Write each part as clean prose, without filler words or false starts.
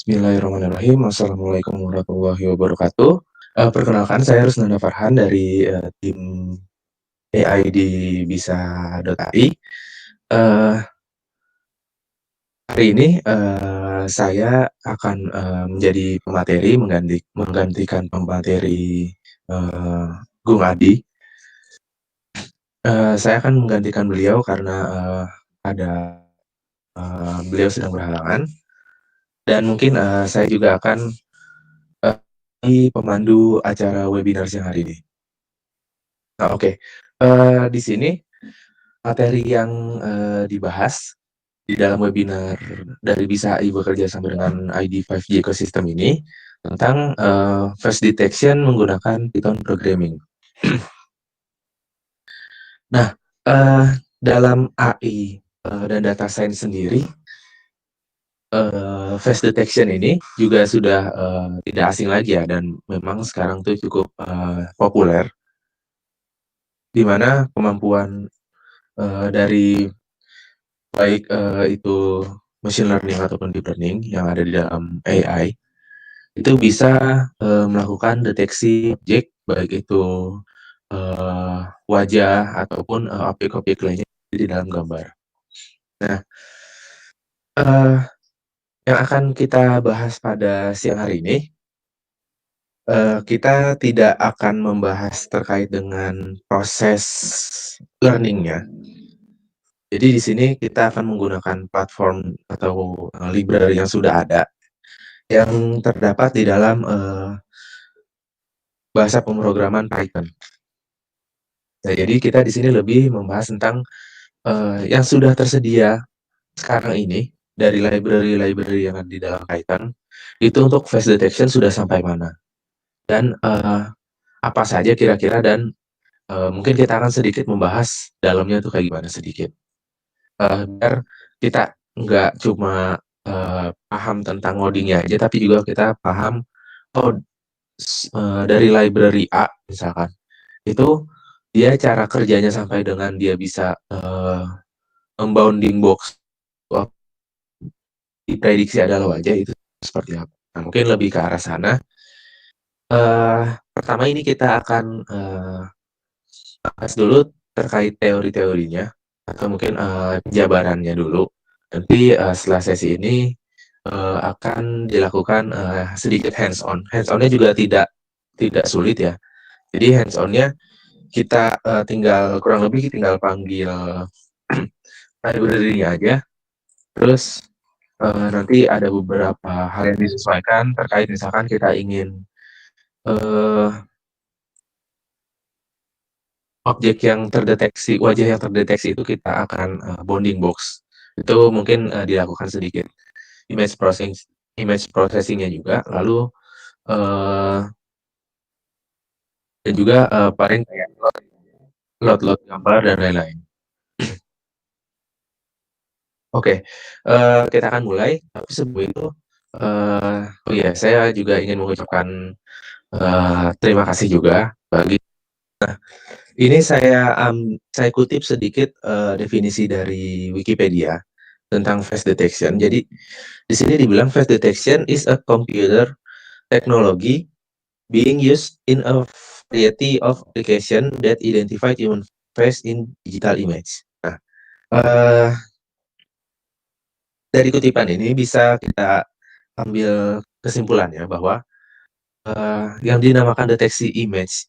Bismillahirrahmanirrahim. Assalamualaikum warahmatullahi wabarakatuh. Perkenalkan saya Rusnanda Farhan dari, tim AI di Bisa.ai. Eee, Hari ini, saya akan, menjadi pemateri menggantikan pemateri, eee, Gung Adi. Saya akan menggantikan beliau karena, ada, beliau sedang berhalangan dan mungkin, saya juga akan, jadi pemandu acara webinar siang hari ini. Oke. Di sini materi yang, dibahas di dalam webinar dari Bisa AI bekerja sama dengan ID 5G Ecosystem ini tentang, face detection menggunakan Python programming. Nah, dalam AI, dan data science sendiri, face detection ini juga sudah, tidak asing lagi ya dan memang sekarang tuh cukup, populer, di mana kemampuan, dari baik, itu machine learning ataupun deep learning yang ada di dalam AI, itu bisa, melakukan deteksi objek, baik itu, wajah ataupun, objek-objek lainnya di dalam gambar. Nah, eee, yang akan kita bahas pada siang hari ini, kita tidak akan membahas terkait dengan proses learning-nya. Jadi di sini kita akan menggunakan platform atau, library yang sudah ada, yang terdapat di dalam, bahasa pemrograman Python. Nah, jadi kita di sini lebih membahas tentang, yang sudah tersedia sekarang ini dari library-library yang ada di dalam Python, itu untuk face detection sudah sampai mana dan, apa saja kira-kira dan, mungkin kita akan sedikit membahas dalamnya tuh kayak gimana sedikit. Biar kita nggak cuma, paham tentang ngodingnya aja, tapi juga kita paham, oh, dari library A misalkan, itu dia cara kerjanya sampai dengan dia bisa, membounding box wah diprediksi adalah wajah itu seperti apa. Nah, mungkin lebih ke arah sana. Pertama ini kita akan, bahas dulu terkait teori-teorinya atau mungkin, penjabarannya dulu. Nanti, setelah sesi ini, akan dilakukan, sedikit hands on. Hands on-nya juga tidak sulit ya. Jadi hands on-nya kita, kurang lebih tinggal panggil library-nya aja, terus, nanti ada beberapa hal yang disesuaikan terkait misalkan kita ingin, eee, wajah yang terdeteksi itu kita akan, bounding box. Itu mungkin, dilakukan sedikit image processing image processing-nya juga, lalu, eee, dan juga, paling kayak load gambar dan lain-lain. Oke, kita akan mulai, tapi sebelum itu, oh iya, saya juga ingin mengucapkan, terima kasih juga bagi ini saya kutip sedikit, definisi dari Wikipedia tentang face detection. Jadi, di sini dibilang face detection is a computer technology being used in a variety of application that identify human face in digital image. Nah, eee, dari kutipan ini bisa kita ambil kesimpulannya bahwa, yang dinamakan deteksi image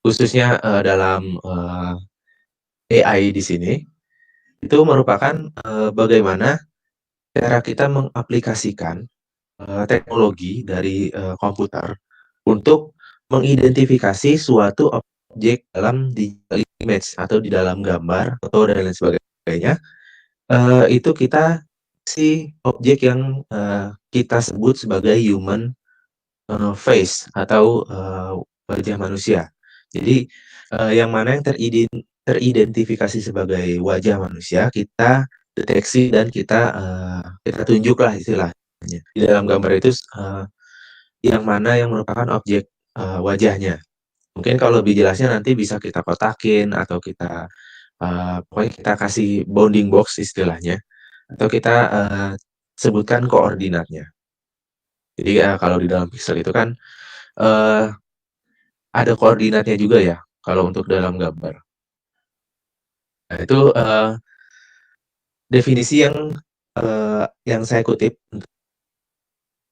khususnya, dalam, AI di sini, itu merupakan, bagaimana cara kita mengaplikasikan, teknologi dari, komputer untuk mengidentifikasi suatu objek dalam digital image atau di dalam gambar, foto, dan lain sebagainya, itu kita si objek yang, kita sebut sebagai human, face atau, wajah manusia. Jadi, yang mana yang teridentifikasi sebagai wajah manusia, kita deteksi dan kita tunjuklah istilahnya. Di dalam gambar itu yang mana yang merupakan objek, wajahnya. Mungkin kalau lebih jelasnya nanti bisa kita kotakin atau kita, pokoknya kita kasih bounding box istilahnya, atau kita, sebutkan koordinatnya. Jadi, kalau di dalam pixel itu kan, eee, ada koordinatnya juga ya, kalau untuk dalam gambar. Nah itu, definisi yang saya kutip untuk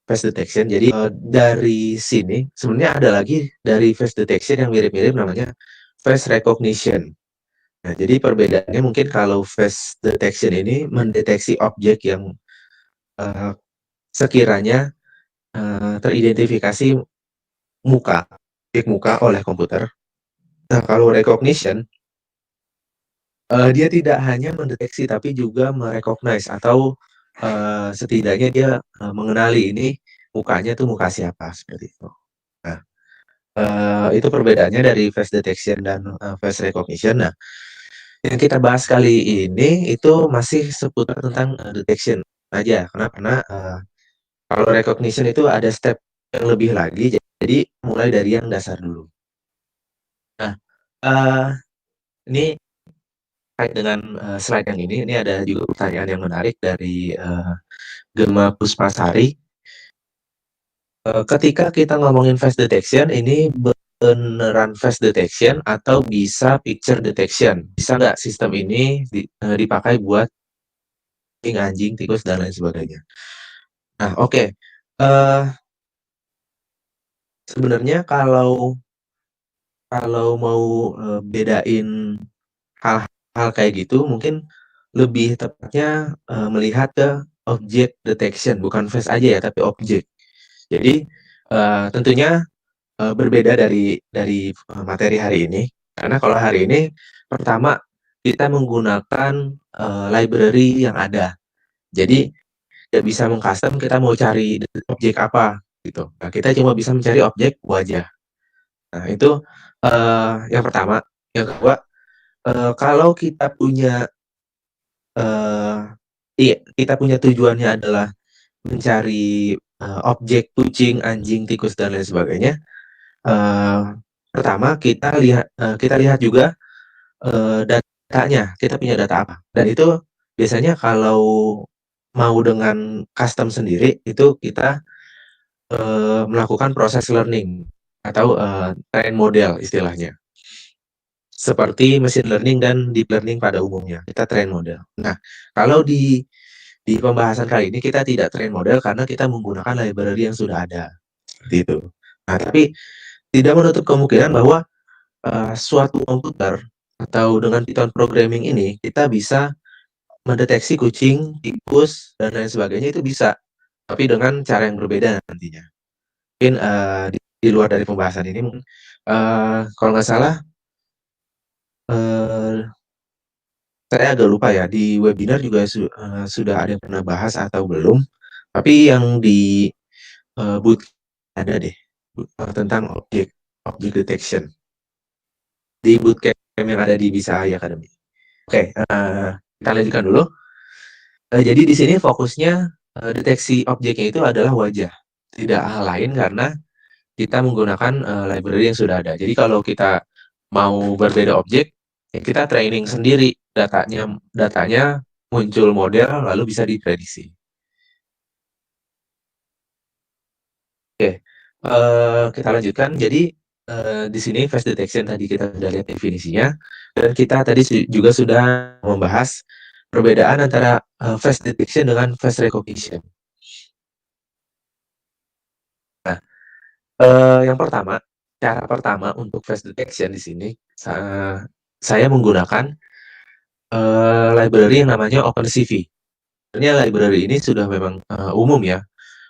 face detection. Jadi, dari sini sebenarnya ada lagi dari face detection yang mirip-mirip namanya face recognition. Nah, jadi perbedaannya mungkin kalau face detection ini mendeteksi objek yang, eee, sekiranya, teridentifikasi objek muka oleh komputer. Nah, kalau recognition, dia tidak hanya mendeteksi tapi juga atau, setidaknya dia, mengenali ini mukanya tuh muka siapa, seperti itu. Nah, itu perbedaannya dari face detection dan, face recognition. Nah, yang kita bahas kali ini itu masih seputar tentang, detection aja. Karena, kalau recognition itu ada step yang lebih lagi, jadi mulai dari yang dasar dulu. Nah, eee, ini terkait dengan, slide yang ini ada juga pertanyaan yang menarik dari, Gema Puspasari. Ketika kita ngomongin face detection, ini beneran face detection atau bisa picture detection? Bisa nggak sistem ini dipakai buat anjing, tikus, dan lain sebagainya? Nah, oke, sebenarnya kalau kalau mau, bedain hal-hal kayak gitu mungkin lebih tepatnya, melihat ke object detection, bukan face aja ya, tapi objek. Jadi, tentunya, berbeda dari materi hari ini, karena kalau hari ini pertama kita menggunakan, library yang ada. Jadi nggak bisa meng-custom kita mau cari objek apa gitu. Nah, kita cuma bisa mencari objek wajah. Nah itu, yang pertama. Yang kedua, kalau kita punya, eee, iya, kita punya tujuannya adalah mencari, objek kucing, anjing, tikus, dan lain sebagainya. Eee, Pertama kita lihat juga, datanya, kita punya data apa. Dan itu biasanya kalau mau dengan custom sendiri, itu kita, melakukan proses learning atau, train model istilahnya. Seperti machine learning dan deep learning pada umumnya, kita train model. Nah, kalau di pembahasan kali ini kita tidak train model karena kita menggunakan library yang sudah ada, seperti itu. Nah, tapi tidak menutup kemungkinan bahwa, suatu komputer atau dengan Python programming ini, kita bisa mendeteksi kucing, tikus, dan lain sebagainya itu bisa, tapi dengan cara yang berbeda nantinya. Mungkin, di luar dari pembahasan ini mungkin, kalau nggak salah, eee, saya agak lupa ya, di webinar juga sudah ada yang pernah bahas atau belum, tapi yang di, boot ada deh, tentang object detection, di bootcamp yang ada di Bisa AI Academy. Oke, kita lanjutkan dulu. Jadi di sini fokusnya, deteksi objeknya itu adalah wajah, tidak hal lain karena kita menggunakan, library yang sudah ada. Jadi kalau kita mau berbeda objek, ya kita training sendiri, datanya muncul model lalu bisa diprediksi. Oke, kita lanjutkan. Jadi, di sini face detection tadi kita sudah lihat definisinya, dan kita tadi juga sudah membahas perbedaan antara, face detection dengan face recognition. Nah, yang pertama, cara pertama untuk face detection di sini, saya menggunakan, library yang namanya OpenCV. Sebenarnya library ini sudah memang, umum ya.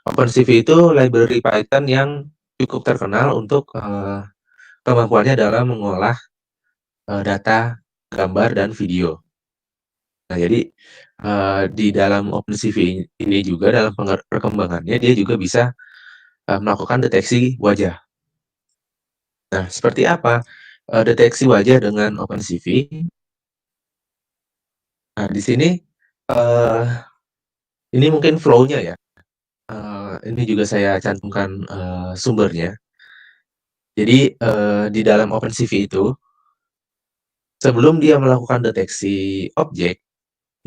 OpenCV itu library Python yang cukup terkenal untuk, kemampuannya dalam mengolah, data, gambar, dan video. Nah jadi, di dalam OpenCV ini juga dalam perkembangannya dia juga bisa, melakukan deteksi wajah. Nah seperti apa, deteksi wajah dengan OpenCV? Nah di sini, eee, ini mungkin flow-nya ya, ini juga saya cantumkan, sumbernya. Jadi, di dalam OpenCV itu, sebelum dia melakukan deteksi objek,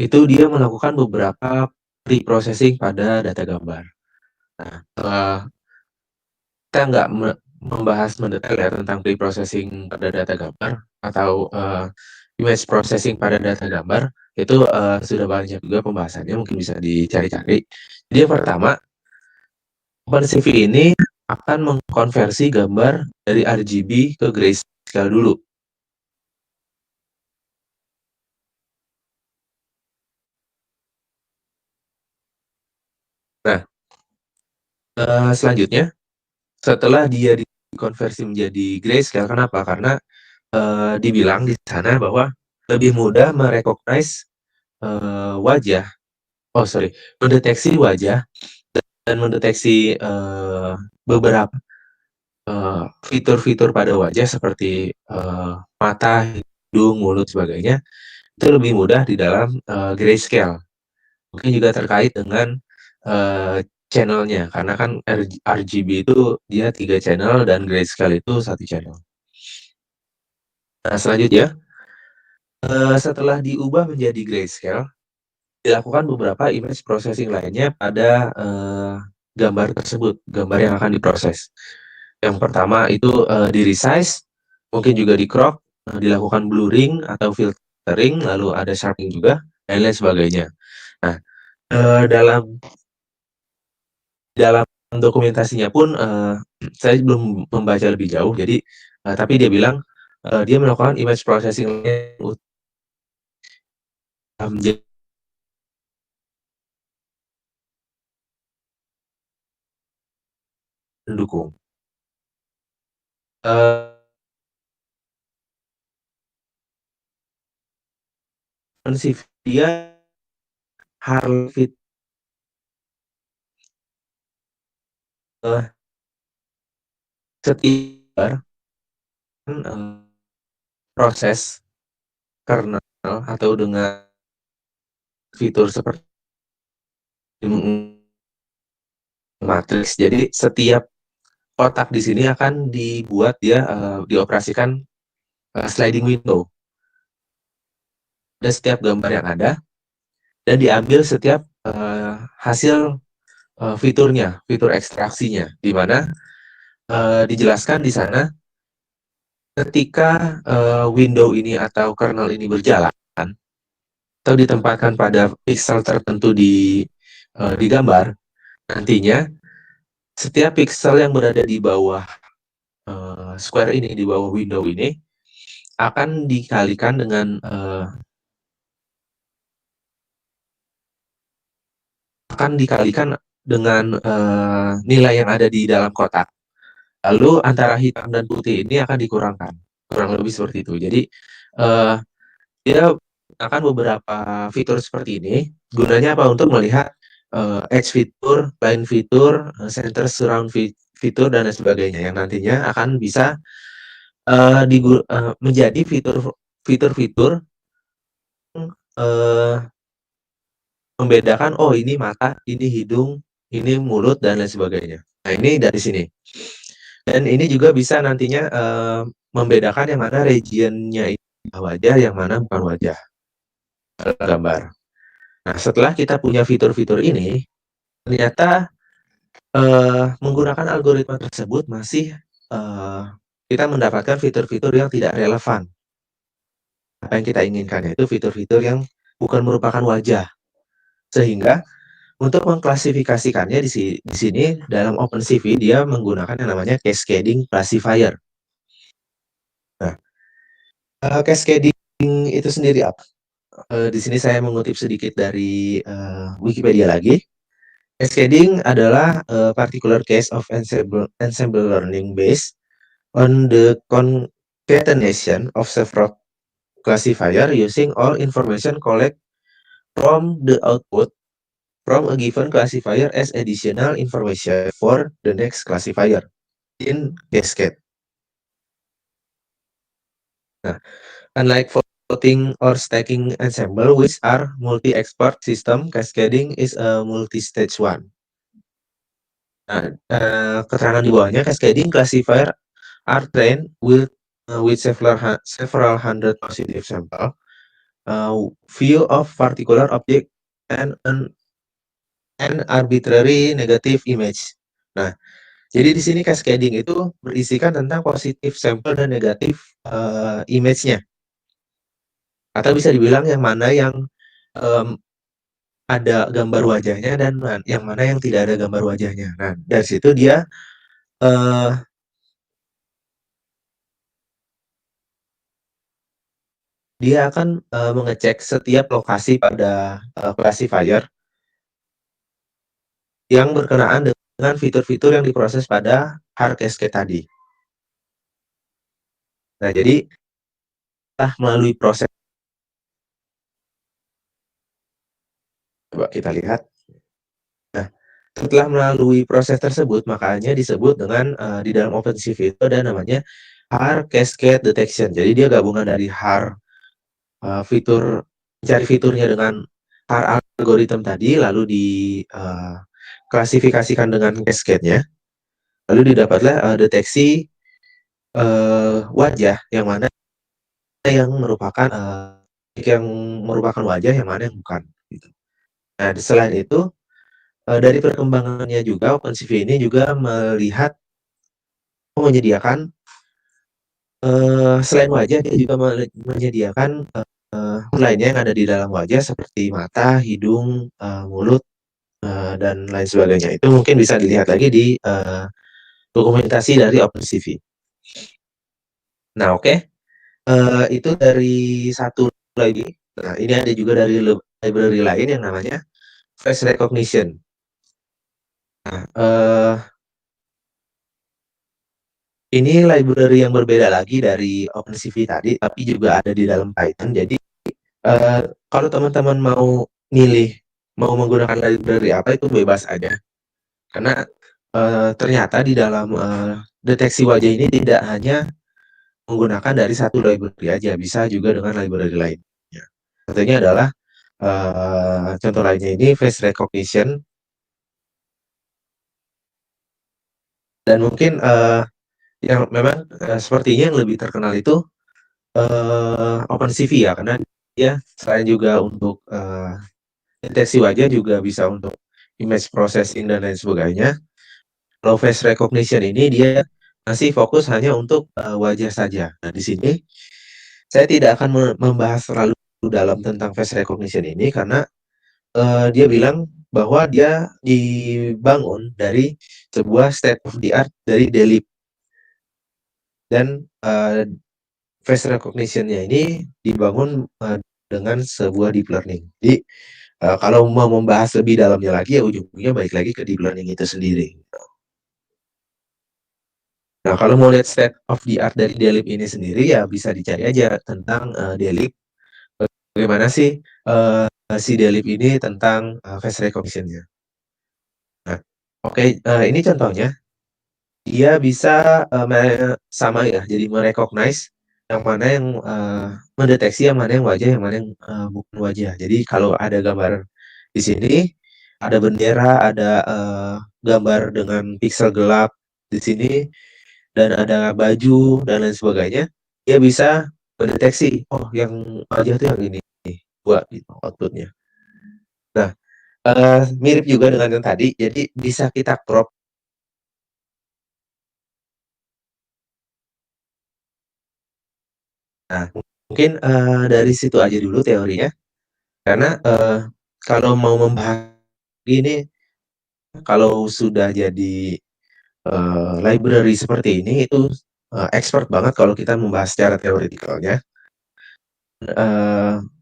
itu dia melakukan beberapa pre-processing pada data gambar. Nah, kita nggak membahas mendetail ya tentang pre-processing pada data gambar atau, image processing pada data gambar, itu, sudah banyak juga pembahasannya, mungkin bisa dicari-cari. Jadi yang pertama, OpenCV ini akan mengkonversi gambar dari RGB ke grayscale dulu. Nah, selanjutnya setelah dia dikonversi menjadi grayscale, kenapa? Karena, dibilang di sana bahwa lebih mudah wajah, oh sorry, mendeteksi wajah dan mendeteksi, beberapa, fitur-fitur pada wajah seperti, mata, hidung, mulut, sebagainya, itu lebih mudah di dalam, grayscale. Mungkin juga terkait dengan, channel-nya, karena kan RGB itu dia 3 channel dan grayscale itu 1 channel. Nah selanjutnya, setelah diubah menjadi grayscale, dilakukan beberapa image processing lainnya pada, gambar tersebut, gambar yang akan diproses. Yang pertama itu, di-resize, mungkin juga di-crop, dilakukan blurring atau filtering, lalu ada sharpening juga, dan lain sebagainya. Nah, dalam dalam dokumentasinya pun, saya belum membaca lebih jauh, jadi tapi dia bilang, dia melakukan image processing menjadi pendukung. Eee, dia Harvey, eee, setiap, proses kernel atau dengan fitur seperti matriks. Jadi setiap kotak di sini akan dibuat dia, dioperasikan, sliding window. Dari setiap gambar yang ada dan diambil setiap, hasil, fiturnya, fitur ekstraksinya, di mana, dijelaskan di sana ketika, window ini atau kernel ini berjalan atau ditempatkan pada pixel tertentu di gambar, nantinya setiap pixel yang berada di bawah, square ini, di bawah window ini, akan dikalikan dengan, nilai yang ada di dalam kotak. Lalu antara hitam dan putih ini akan dikurangkan, kurang lebih seperti itu. Jadi, eee, dia akan beberapa fitur seperti ini, gunanya apa? Untuk melihat, edge fitur, line fitur, center surround fitur, dan lain sebagainya, yang nantinya akan bisa, menjadi fitur-fitur, eee, membedakan, oh ini mata, ini hidung, ini mulut, dan lain sebagainya. Nah ini dari sini. Dan ini juga bisa nantinya, membedakan yang mana region-nya itu wajah, yang mana bukan wajah, dalam gambar. Nah, setelah kita punya fitur-fitur ini, ternyata, menggunakan algoritma tersebut masih, eee, kita mendapatkan fitur-fitur yang tidak relevan. Apa yang kita inginkan, yaitu fitur-fitur yang bukan merupakan wajah. Sehingga untuk mengklasifikasikannya di sini dalam OpenCV dia menggunakan yang namanya cascading classifier. Nah, cascading itu sendiri apa? Di sini saya mengutip sedikit dari, Wikipedia lagi. Cascading adalah a particular case of ensemble learning based on the concatenation of several classifier using all information collect from the output from a given classifier as additional information for the next classifier in cascade. Nah, unlike voting or stacking ensemble, which are multi-expert system, cascading is a multi-stage one. Nah, keterangan di bawahnya, cascading classifier are trained with several hundred positive sample, view of particular object and an and arbitrary negative image. Nah, jadi di sini cascading itu berisikan tentang positif sampel dan negatif image-nya. Atau bisa dibilang yang mana yang um, ada gambar wajahnya dan yang mana yang tidak ada gambar wajahnya. Nah, dari situ uh, dia akan mengecek setiap lokasi pada classifier yang berkenaan dengan fitur-fitur yang diproses pada hard cascade tadi. Nah, jadi setelah melalui proses, coba kita lihat. Nah, setelah melalui proses tersebut, makanya disebut dengan di dalam OpenCV itu ada namanya hard cascade detection. Jadi dia gabungan dari hard fitur mencari fiturnya dengan hard algorithm tadi, lalu diklasifikasikan dengan cascade-nya, lalu didapatlah deteksi wajah yang mana yang merupakan wajah, yang mana yang bukan. Gitu. Nah, selain itu dari perkembangannya juga OpenCV ini juga menyediakan selain wajah dia juga menyediakan lainnya yang ada di dalam wajah seperti mata, hidung, mulut dan lain sebagainya. Itu mungkin bisa dilihat lagi di dokumentasi dari OpenCV. Nah, oke. Itu dari satu lagi. Nah, ini ada juga dari library lain yang namanya face recognition. Nah, ini library yang berbeda lagi dari OpenCV tadi, tapi juga ada di dalam Python. Jadi, kalau teman-teman mau milih, mau menggunakan library apa, itu bebas aja. Karena ternyata di dalam deteksi wajah ini tidak hanya menggunakan dari satu library aja, bisa juga dengan library lainnya. Contohnya adalah contoh lainnya ini face recognition, dan mungkin yang memang sepertinya yang lebih terkenal itu OpenCV ya, karena dia selain juga untuk deteksi wajah juga bisa untuk image processing dan lain sebagainya. Kalau face recognition ini dia masih fokus hanya untuk wajah saja. Nah, di sini saya tidak akan membahas terlalu dalam tentang face recognition ini karena dia bilang bahwa dia dibangun dari sebuah state of the art dari Delhi, dan face recognition-nya ini dibangun dengan sebuah deep learning. Jadi kalau mau membahas lebih dalamnya lagi ya ujung-ujungnya balik lagi ke deep learning itu sendiri. Nah, kalau mau lihat state of the art dari Delip ini sendiri ya bisa dicari aja tentang Delip. Bagaimana sih si Delip ini tentang face recognition-nya. Nah, oke, ini contohnya. Dia bisa sama ya, jadi merecognize yang mana yang mendeteksi yang mana yang wajah, yang mana yang bukan wajah. Jadi kalau ada gambar di sini, ada bendera, ada gambar dengan pixel gelap di sini, dan ada baju dan lain sebagainya, dia bisa mendeteksi, oh yang wajah itu yang ini buat gitu outputnya. Nah, mirip juga dengan yang tadi, jadi bisa kita crop. Nah, mungkin dari situ aja dulu teorinya, karena kalau mau membahas ini, kalau sudah jadi library seperti ini itu expert banget kalau kita membahas secara teoretikalnya.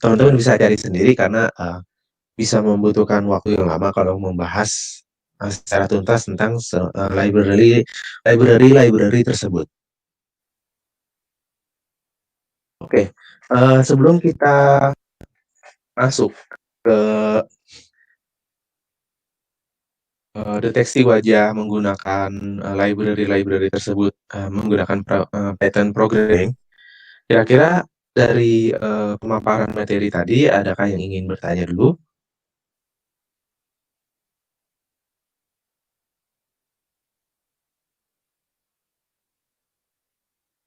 Teman-teman bisa cari sendiri karena bisa membutuhkan waktu yang lama kalau membahas secara tuntas tentang library tersebut. Oke, sebelum kita masuk ke deteksi wajah menggunakan library tersebut menggunakan Python programming, kira-kira dari pemaparan materi tadi adakah yang ingin bertanya dulu?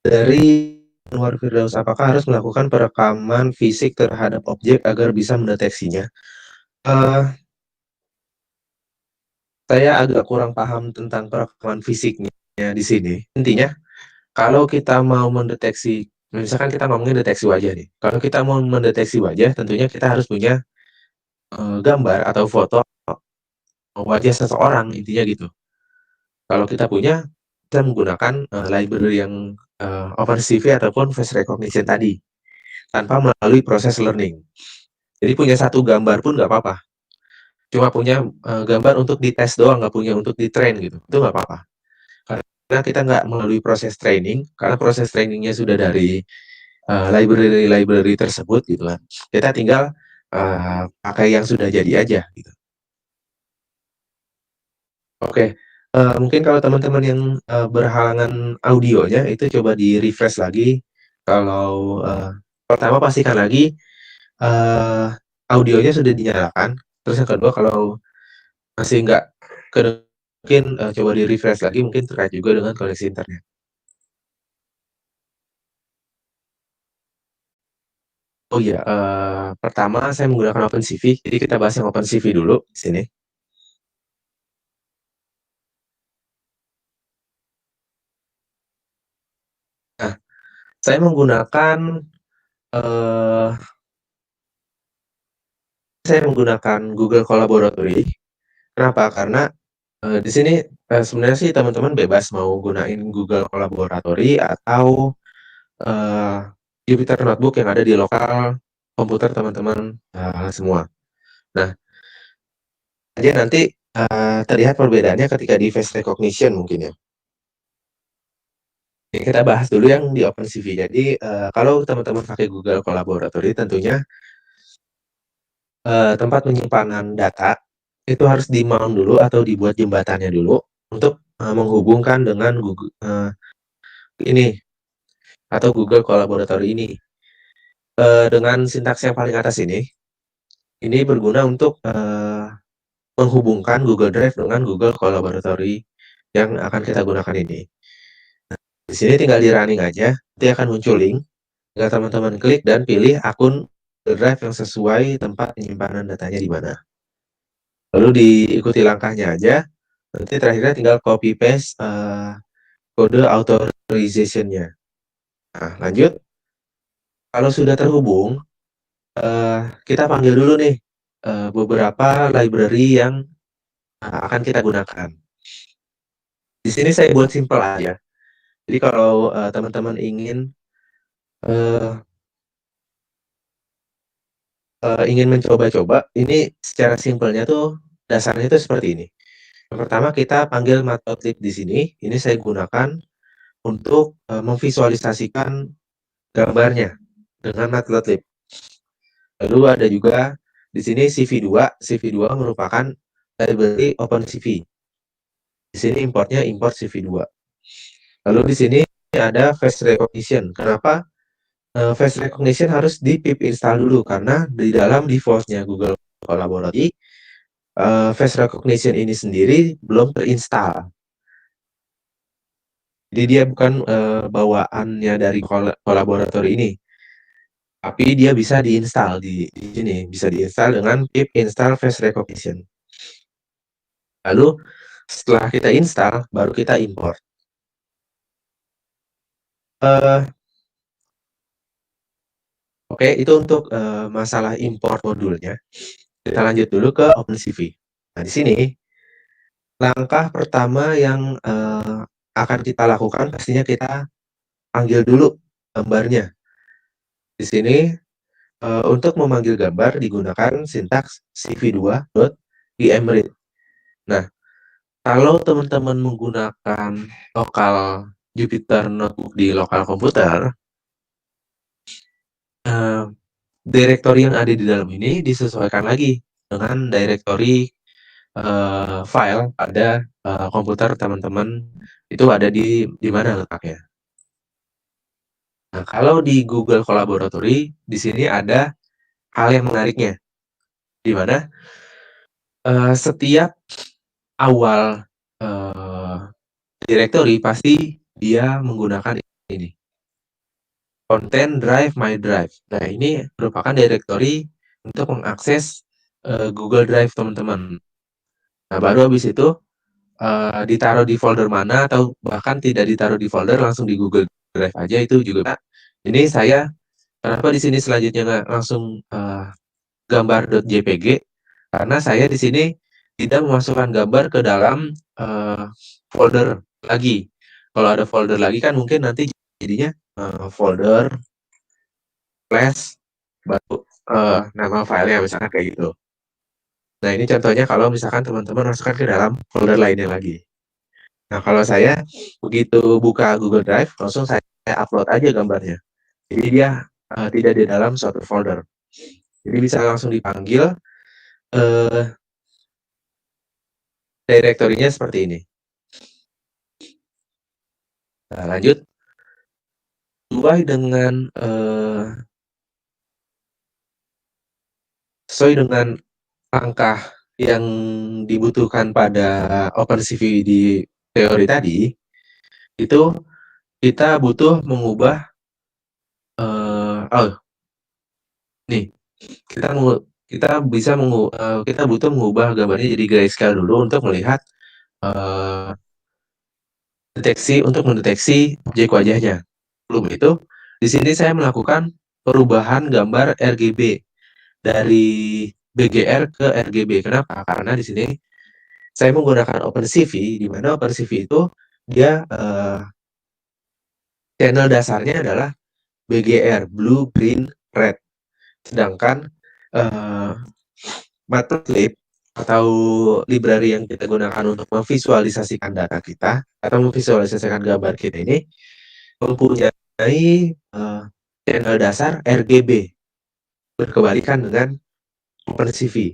Dari Anwar Firdaus, apakah harus melakukan perekaman fisik terhadap objek agar bisa mendeteksinya? Eh, Saya agak kurang paham tentang perekaman fisiknya di sini. Intinya, kalau kita mau mendeteksi misalkan kita ngomongin deteksi wajah nih, kalau kita mau mendeteksi wajah tentunya kita harus punya, gambar atau foto wajah seseorang, intinya gitu. Kalau kita punya, kita menggunakan, library yang, OpenCV ataupun face recognition tadi, tanpa melalui proses learning. Jadi punya satu gambar pun nggak apa-apa, cuma punya, gambar untuk dites doang, nggak punya untuk di-train gitu, itu nggak apa-apa. Karena kita nggak melalui proses training, karena proses trainingnya sudah dari, library-library tersebut gitu kan. Kita tinggal, pakai yang sudah jadi aja gitu. Oke, mungkin kalau teman-teman yang, berhalangan audionya itu coba di-refresh lagi. Kalau, pertama pastikan lagi, eee, audionya sudah dinyalakan, terus yang kedua kalau masih nggak mungkin, coba di-refresh lagi mungkin terkait juga dengan koneksi internet. Oh iya, pertama saya menggunakan OpenCV, jadi kita bahas yang OpenCV dulu di sini. Nah, saya menggunakan, eee, Google Colaboratory. Kenapa? Karena, di sini, sebenarnya sih teman-teman bebas mau gunain Google Colaboratory atau, eee, Jupyter Notebook yang ada di lokal komputer teman-teman, semua. Nah, aja nanti, terlihat perbedaannya ketika di face recognition mungkin ya. Oke, kita bahas dulu yang di OpenCV. Jadi, kalau teman-teman pakai Google Colaboratory tentunya, tempat penyimpanan data itu harus di-mount dulu atau dibuat jembatannya dulu untuk, menghubungkan dengan ini, atau Google Colaboratory ini. Dengan sintaks yang paling atas ini berguna untuk, menghubungkan Google Drive dengan Google Colaboratory yang akan kita gunakan ini. Di sini tinggal di-running aja, nanti akan muncul link, tinggal teman-teman klik dan pilih akun Google Drive yang sesuai tempat penyimpanan datanya di mana. Lalu diikuti langkahnya aja, nanti terakhirnya tinggal copy paste, kode authorization-nya. Nah, lanjut, kalau sudah terhubung, kita panggil dulu nih, beberapa library yang, akan kita gunakan. Di sini saya buat simpel aja. Jadi kalau, teman-teman eee ingin mencoba-coba, ini secara simpelnya tuh, dasarnya itu seperti ini. Yang pertama kita panggil matplotlib di sini, ini saya gunakan untuk, memvisualisasikan gambarnya dengan matplotlib. Lalu ada juga di sini CV2 merupakan library OpenCV. Di sini importnya import CV2. Lalu di sini ada face recognition. Kenapa, face recognition harus di pip install dulu? Karena di dalam default-nya Google Collaborate, face recognition ini sendiri belum terinstall. Jadi dia bukan, bawaannya dari Collaboratory ini, tapi dia bisa diinstal di sini, bisa diinstal dengan pip install face recognition. Lalu setelah kita install, baru kita import. Eee, oke itu untuk, masalah import modulnya. Kita lanjut dulu ke OpenCV. Nah di sini, langkah pertama yang, akan kita lakukan pastinya kita panggil dulu gambarnya. Di sini, untuk memanggil gambar digunakan sintaks cv2.geMread. Nah, kalau teman-teman menggunakan lokal Jupyter Notebook di lokal komputer, eee, direktori yang ada di dalam ini disesuaikan lagi dengan direktori, file pada, komputer teman-teman itu ada di mana letaknya. Nah, kalau di Google Colaboratory, di sini ada hal yang menariknya, di mana, setiap awal, eee, directory pasti dia menggunakan ini, content drive my drive. Nah, ini merupakan directory untuk mengakses, Google Drive teman-teman. Nah, baru habis itu, ditaruh di folder mana atau bahkan tidak ditaruh di folder langsung di Google Drive aja itu juga. Ini saya kenapa di sini selanjutnya nggak langsung, gambar.jpg, karena saya di sini tidak memasukkan gambar ke dalam, folder lagi. Kalau ada folder lagi kan mungkin nanti jadinya, folder, flash, baru, nama filenya misalkan kayak gitu. Nah, ini contohnya kalau misalkan teman-teman masukkan ke dalam folder lainnya lagi. Nah, kalau saya begitu buka Google Drive, langsung saya upload aja gambarnya. Jadi dia, tidak di dalam suatu folder. Jadi bisa langsung dipanggil, eee, direktorinya seperti ini. Nah, lanjut, sesuai dengan langkah yang dibutuhkan pada OpenCV di teori tadi, itu kita butuh mengubah, oh, nih, kita butuh mengubah gambarnya jadi grayscale dulu untuk melihat, eee, mendeteksi objek wajahnya. Sebelum itu, di sini saya melakukan perubahan gambar RGB dari BGR ke RGB. Kenapa? Karena di sini saya menggunakan OpenCV, di mana OpenCV itu dia, channel dasarnya adalah BGR, blue, green, red. Sedangkan, eee, Matplotlib atau library yang kita gunakan untuk memvisualisasikan data kita atau memvisualisasikan gambar kita ini mempunyai, channel dasar RGB, berkebalikan dengan OpenCV.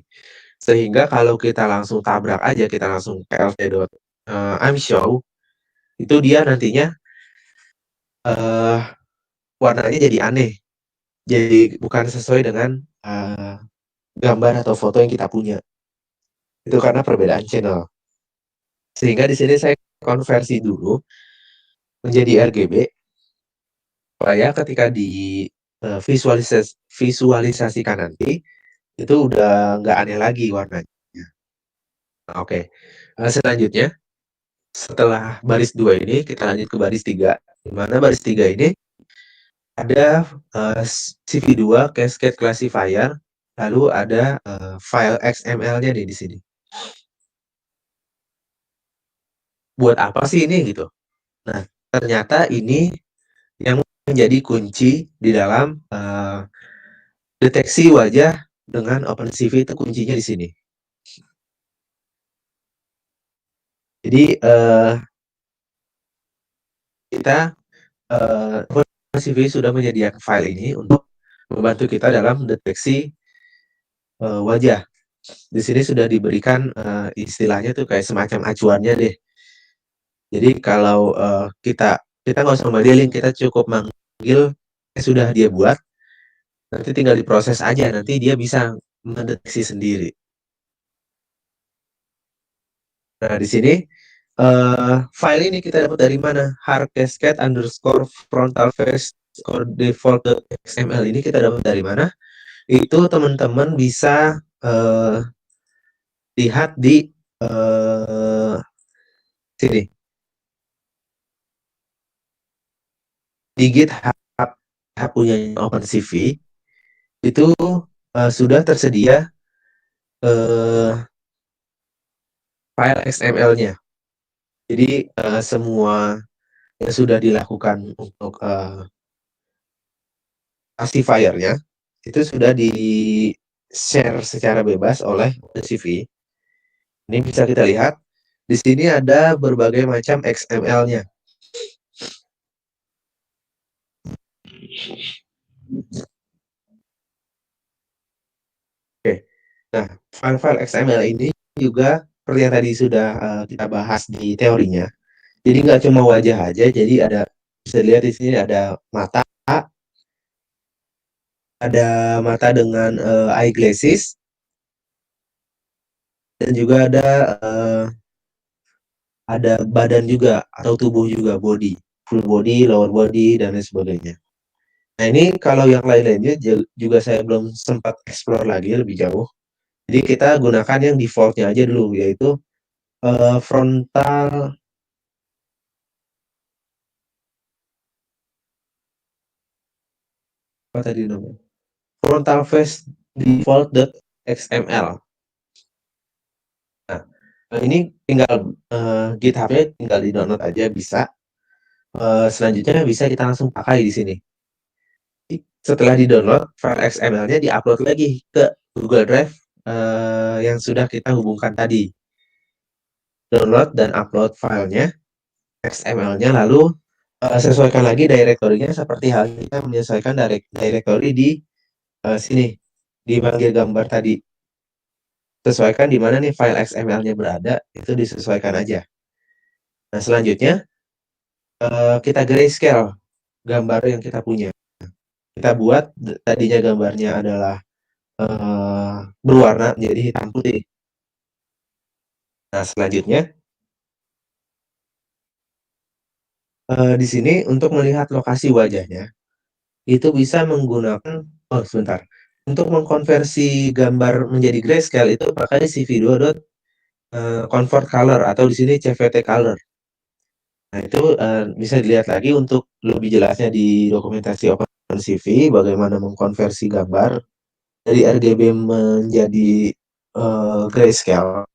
Sehingga kalau kita langsung tabrak aja, kita langsung imshow, itu dia nantinya, eee, warnanya jadi aneh, jadi bukan sesuai dengan, gambar atau foto yang kita punya. Itu karena perbedaan channel. Sehingga di sini saya konversi dulu menjadi RGB, supaya ketika di, visualisasikan nanti, itu udah nggak aneh lagi warnanya. Nah, oke, selanjutnya setelah baris 2 ini kita lanjut ke baris 3, di mana baris 3 ini ada, CV2 Cascade Classifier, lalu ada, file XML-nya nih di sini. Buat apa sih ini gitu? Nah, ternyata ini yang menjadi kunci di dalam, deteksi wajah dengan OpenCV itu kuncinya di sini. Jadi, kita, OpenCV sudah menyediakan file ini untuk membantu kita dalam deteksi, wajah. Di sini sudah diberikan, istilahnya tuh kayak semacam acuannya deh. Jadi kalau, kita nggak usah modeling, kita cukup manggil yang sudah dia buat, nanti tinggal diproses aja, nanti dia bisa mendeteksi sendiri. Nah, di sini, file ini kita dapat dari mana? hardcascade_frontalface_default.xml ini kita dapat dari mana? Itu teman-teman bisa, lihat di, sini, di GitHub punyanya OpenCV, itu, sudah tersedia, file XML-nya. Jadi, semua yang sudah dilakukan untuk, classifier-nya, itu sudah di-share secara bebas oleh OpenCV. Ini bisa kita lihat, di sini ada berbagai macam XML-nya. Oke, nah file-file XML ini juga seperti yang tadi sudah, kita bahas di teorinya. Jadi nggak cuma wajah aja, jadi bisa dilihat di sini ada mata dengan, eyeglasses, dan juga ada badan juga atau tubuh juga, body, full body, lower body, dan lain sebagainya. Nah, ini kalau yang lain-lainnya juga saya belum sempat explore lagi lebih jauh. Jadi kita gunakan yang default-nya aja dulu, yaitu frontal apa tadi namanya? Frontal face default.xml. Nah, ini tinggal GitHub-nya tinggal di-download aja bisa. Selanjutnya bisa kita langsung pakai di sini. Setelah di-download, file XML-nya di-upload lagi ke Google Drive yang sudah kita hubungkan tadi. Download dan upload filenya, XML-nya, lalu sesuaikan lagi directory-nya seperti halnya kita menyesuaikan directory di sini, di bagian gambar tadi. Sesuaikan di mana nih file XML-nya berada, itu disesuaikan aja. Nah, selanjutnya kita grayscale gambar yang kita punya. Kita buat tadinya gambarnya adalah berwarna menjadi hitam putih. Nah, selanjutnya di sini untuk melihat lokasi wajahnya itu bisa menggunakan sebentar. Untuk mengkonversi gambar menjadi grayscale itu pakai CV2.convert color atau di sini CVT color. Nah, itu bisa dilihat lagi untuk lebih jelasnya di dokumentasi OpenCV bagaimana mengkonversi gambar dari RGB menjadi grayscale.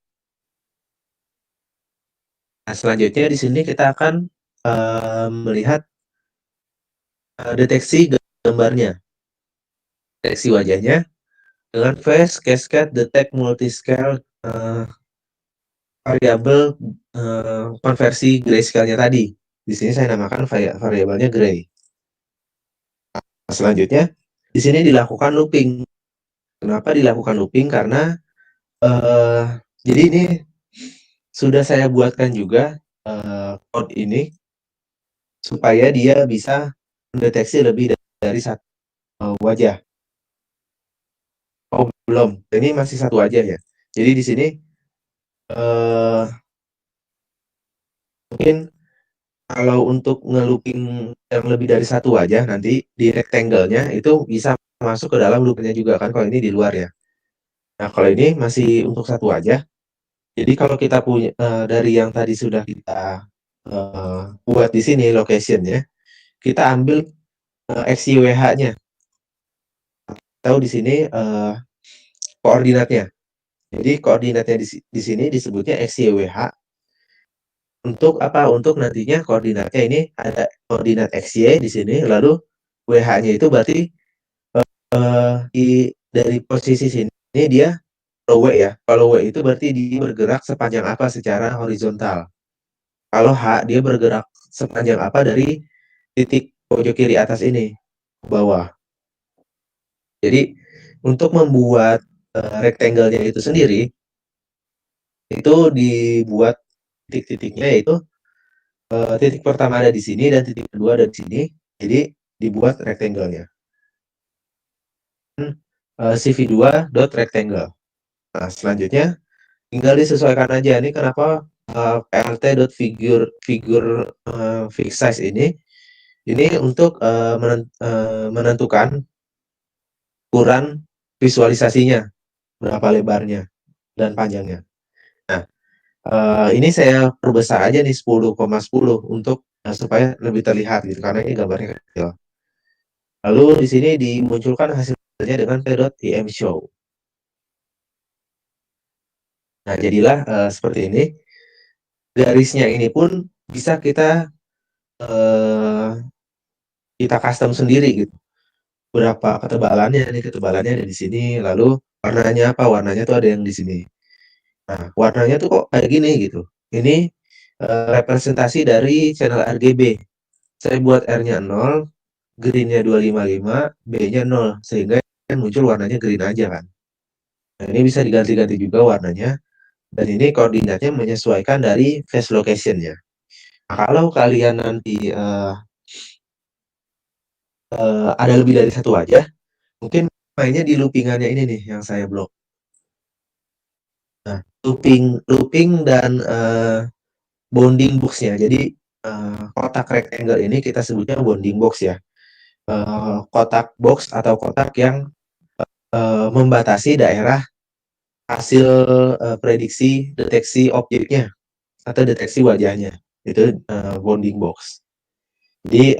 Nah, selanjutnya di sini kita akan melihat deteksi gambarnya, deteksi wajahnya dengan face, cascade, detect, multiscale, variabel konversi grayscale-nya tadi. Di sini saya namakan variabelnya gray. Nah, selanjutnya di sini dilakukan looping. Kenapa dilakukan looping? Karena jadi ini sudah saya buatkan juga code ini supaya dia bisa mendeteksi lebih dari satu wajah. Oh, belum. Ini masih satu wajah ya. Jadi di sini mungkin kalau untuk nge-looping yang lebih dari satu wajah nanti di rectangle-nya itu bisa masuk ke dalam loop-nya juga kan kalau ini di luar ya. Nah, kalau ini masih untuk satu wajah. Jadi kalau kita punya dari yang tadi sudah kita buat di sini location-nya, kita ambil XYH-nya. Tahu di sini koordinatnya. Jadi koordinatnya di sini disebutnya XYWH. Untuk apa? Untuk nantinya koordinatnya ini ada koordinat XY di sini, lalu WH-nya itu berarti dari posisi sini dia kalau W ya. Kalau W itu berarti dia bergerak sepanjang apa secara horizontal. Kalau H dia bergerak sepanjang apa dari titik pojok kiri atas ini ke bawah. Jadi untuk membuat rectangle-nya itu sendiri itu dibuat titik-titiknya yaitu titik pertama ada di sini dan titik kedua ada di sini. Jadi dibuat rectangle-nya. CV2.rectangle. Nah, selanjutnya tinggal disesuaikan aja nih kenapa plt.figure figure fixed size ini untuk menentukan ukuran visualisasinya berapa lebarnya dan panjangnya. Nah, ini saya perbesar aja nih 10,10 untuk supaya lebih terlihat gitu karena ini gambarnya kecil. Lalu di sini dimunculkan hasilnya dengan p.imshow. Nah, jadilah seperti ini. Garisnya ini pun bisa uh, kita custom sendiri gitu. Berapa ketebalannya nih, ketebalannya ada di sini. Lalu warnanya apa? Warnanya tuh ada yang di sini. Nah, warnanya tuh kok kayak gini gitu. Ini representasi dari channel RGB. Saya buat R-nya 0, green-nya 255, B-nya 0 sehingga muncul warnanya green aja kan. Nah, ini bisa diganti-ganti juga warnanya. Dan ini koordinatnya menyesuaikan dari face location-nya. Nah, kalau kalian nanti ada lebih dari satu wajah, mungkin mainnya di loopingannya ini nih yang saya blok. Nah, looping dan bounding box-nya. Jadi kotak rectangle ini kita sebutnya bounding box ya. Kotak box atau kotak yang membatasi daerah hasil, prediksi deteksi objeknya atau deteksi wajahnya, itu, bounding box. Jadi,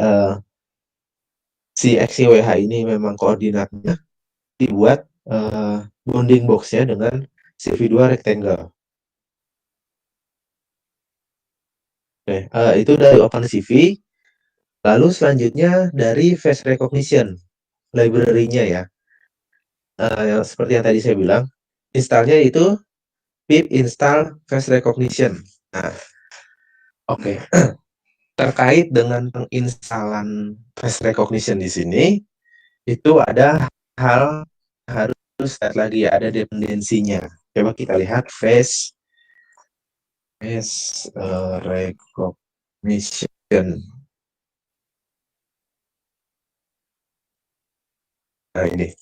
si XYWH ini memang koordinatnya dibuat, bounding box-nya dengan CV2 rectangle. Oke, itu dari OpenCV. Lalu selanjutnya dari face recognition library-nya ya. Yang seperti yang tadi saya bilang, install-nya itu pip install face recognition. Nah, oke. Terkait dengan penginstalan face recognition di sini, itu ada hal harus lihat lagi ya, ada dependensinya. Coba kita lihat face recognition. Nah, ini.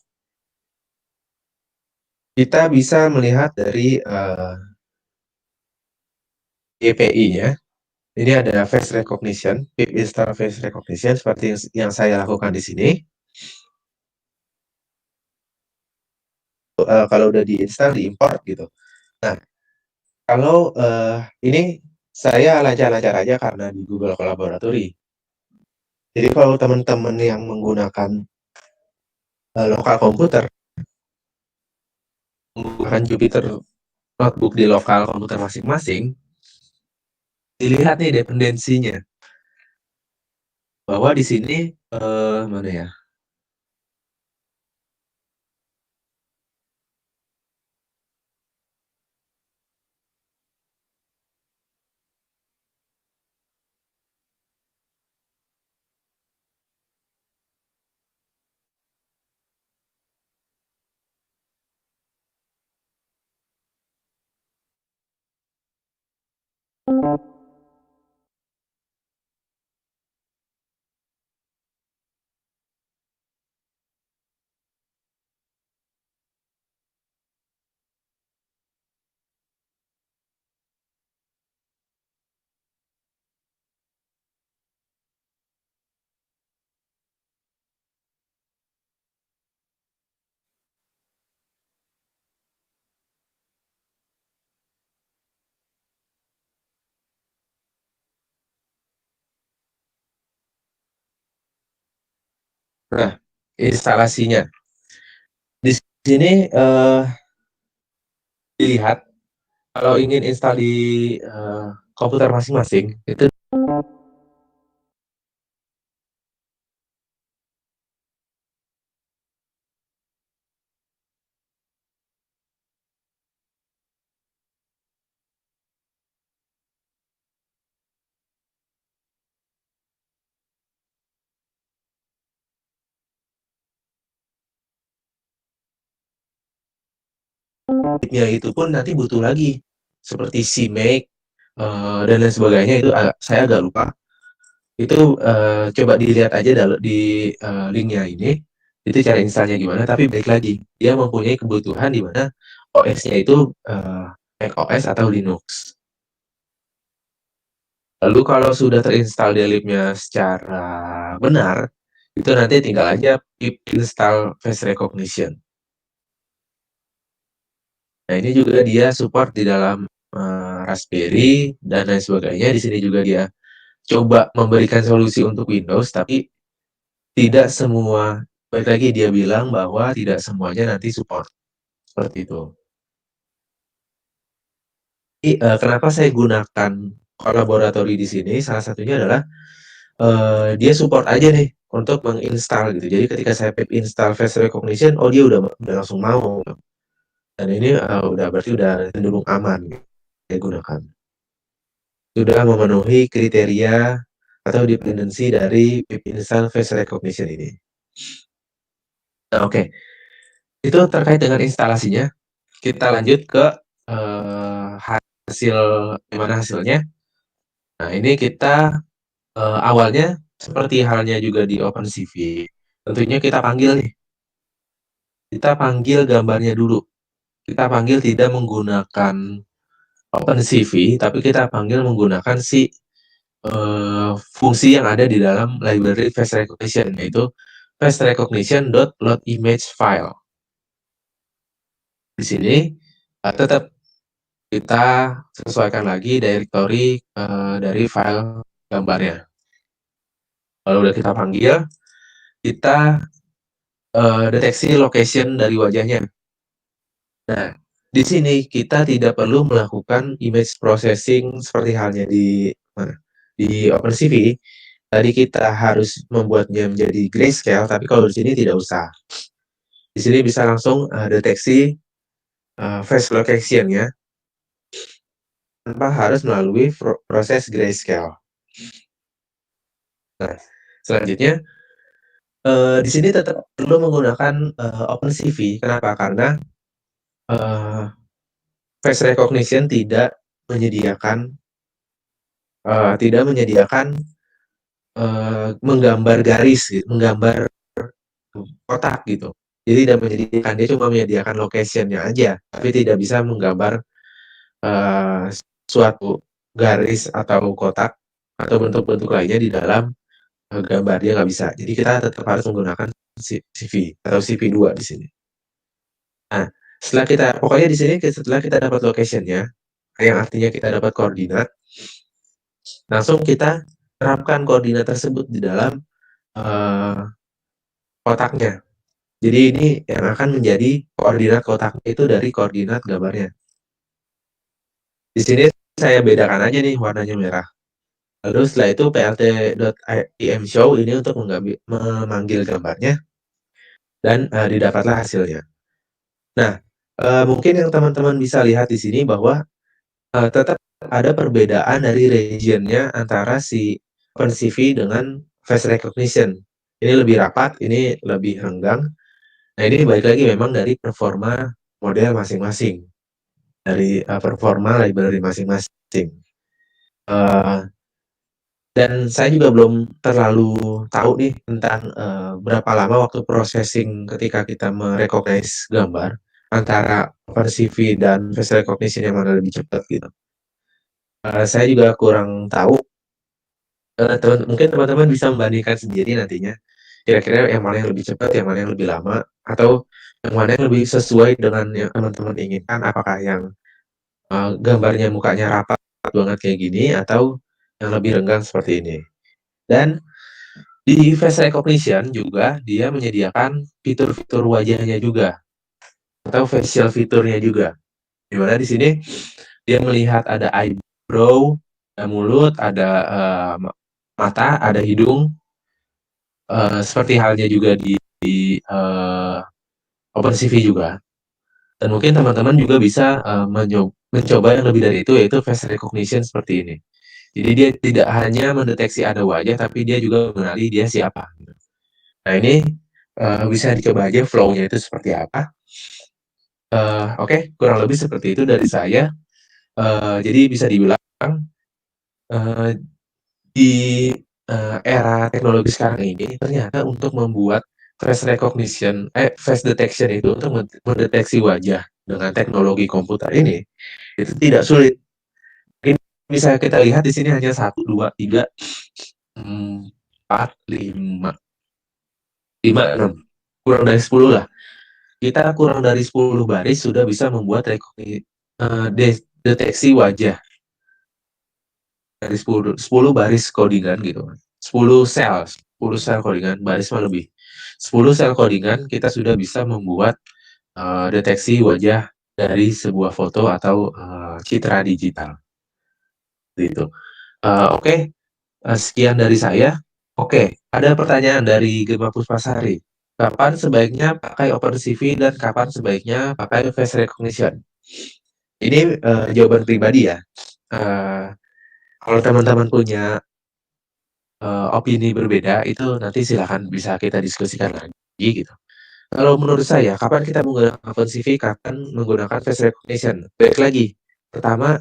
Kita bisa melihat dari API-nya. Ini ada face recognition, pip install face recognition seperti yang saya lakukan di sini. Kalau udah diinstal, diimport gitu. Nah, kalau ini saya lancar-lancar aja karena di Google Collaboratory. Jadi kalau teman-teman yang menggunakan lokal komputer, menggunakan Jupyter Notebook di lokal komputer masing-masing, dilihat nih dependensinya. Bahwa di sini mana ya? Nah, instalasinya. Di sini dilihat kalau ingin install di komputer masing-masing, itu ya itu pun nanti butuh lagi seperti CMake dan lain sebagainya itu saya agak lupa. Itu coba dilihat aja di linknya ini. Itu cara installnya gimana. Tapi balik lagi, dia mempunyai kebutuhan di mana OS-nya itu Mac OS atau Linux. Lalu kalau sudah terinstall delete-nya secara benar, itu nanti tinggal aja pip install face recognition. Nah, ini juga dia support di dalam Raspberry dan lain sebagainya. Di sini juga dia coba memberikan solusi untuk Windows, tapi tidak semua. Baik lagi dia bilang bahwa tidak semuanya nanti support seperti itu. Kenapa saya gunakan kolaboratori di sini? Salah satunya adalah dia support aja nih untuk menginstal gitu. Jadi ketika saya pip install face recognition, oh dia udah langsung mau. Dan ini udah berarti udah cenderung aman gitu, saya gunakan. Sudah memenuhi kriteria atau dependensi dari pip install face recognition ini. Nah, oke. Itu terkait dengan instalasinya. Kita lanjut ke hasil, gimana hasilnya. Nah, ini kita awalnya seperti halnya juga di OpenCV. Tentunya kita panggil nih. Kita panggil gambarnya dulu. Kita panggil tidak menggunakan OpenCV, tapi kita panggil menggunakan si fungsi yang ada di dalam library face recognition, yaitu face recognition.loadImageFile. Di sini tetap kita sesuaikan lagi directory, dari file gambarnya. Kalau udah kita panggil, kita, deteksi location dari wajahnya. Nah, di sini kita tidak perlu melakukan image processing seperti halnya di mana, di OpenCV. Tadi kita harus membuatnya menjadi grayscale, tapi kalau di sini tidak usah. Di sini bisa langsung, deteksi, face location-nya tanpa harus melalui proses grayscale. Nah, selanjutnya, di sini tetap perlu menggunakan, OpenCV. Kenapa? Karena, eee, face recognition menyediakan tidak menyediakan, menggambar garis gitu, menggambar kotak gitu. Jadi tidak menyediakan, dia cuma menyediakan location-nya aja, tapi tidak bisa menggambar, suatu garis atau kotak atau bentuk-bentuk lainnya di dalam, gambar, dia nggak bisa. Jadi kita tetap harus menggunakan CV atau CV2 di sini. Nah, pokoknya di sini setelah kita dapat location-nya, yang artinya kita dapat koordinat, langsung kita terapkan koordinat tersebut di dalam, eee, kotaknya. Jadi ini yang akan menjadi koordinat kotaknya itu dari koordinat gambarnya. Di sini saya bedakan aja nih warnanya merah. Lalu setelah itu plt.imshow ini untuk memanggil gambarnya dan, didapatlah hasilnya. Nah, mungkin yang teman-teman bisa lihat di sini bahwa, tetap ada perbedaan dari region-nya antara si OpenCV dengan face recognition. Ini lebih rapat, ini lebih renggang. Nah, ini balik lagi memang dari performa model masing-masing, dari, performa library masing-masing. Eee, dan saya juga belum terlalu tahu nih tentang, berapa lama waktu processing ketika kita me-recognize gambar, antara OpenCV dan face recognition yang mana lebih cepat gitu. Saya juga kurang tahu, mungkin teman-teman bisa membandingkan sendiri nantinya, kira-kira yang mana yang lebih cepat, yang mana yang lebih lama, atau yang mana yang lebih sesuai dengan yang teman-teman inginkan, apakah yang, gambarnya mukanya rapat banget kayak gini, atau yang lebih renggang seperti ini. Dan di face recognition juga dia menyediakan fitur-fitur wajahnya juga, atau facial fiturnya juga. Di mana di sini dia melihat ada eyebrow, ada mulut, ada, mata, ada hidung, seperti halnya juga eee, OpenCV juga. Dan mungkin teman-teman juga bisa, mencoba yang lebih dari itu, yaitu face recognition seperti ini. Jadi dia tidak hanya mendeteksi ada wajah, tapi dia juga mengenali dia siapa, gitu. Nah ini, bisa dicoba aja flow-nya itu seperti apa. Oke, kurang lebih seperti itu dari saya. Jadi bisa dibilang, eee, di, era teknologi sekarang ini, ternyata untuk membuat face detection itu untuk mendeteksi wajah dengan teknologi komputer ini, itu tidak sulit. Mungkin bisa kita lihat di sini hanya 1, 2, 3, 4, 5, 6, kurang dari 10 lah. Kita kurang dari 10 baris sudah bisa membuat deteksi wajah dari 10 baris codingan gitu kan. 10 sel codingan, baris mah lebih. 10 sel codingan kita sudah bisa membuat, deteksi wajah dari sebuah foto atau, citra digital, gitu. Oke, sekian dari saya. Oke, ada pertanyaan dari Gemma Puspasari. Kapan sebaiknya pakai OpenCV dan kapan sebaiknya pakai face recognition? Ini, jawaban pribadi ya. Eee, Kalau teman-teman punya, opini berbeda itu nanti silakan bisa kita diskusikan lagi gitu. Kalau menurut saya kapan kita menggunakan OpenCV, kapan menggunakan face recognition? Balik lagi, pertama,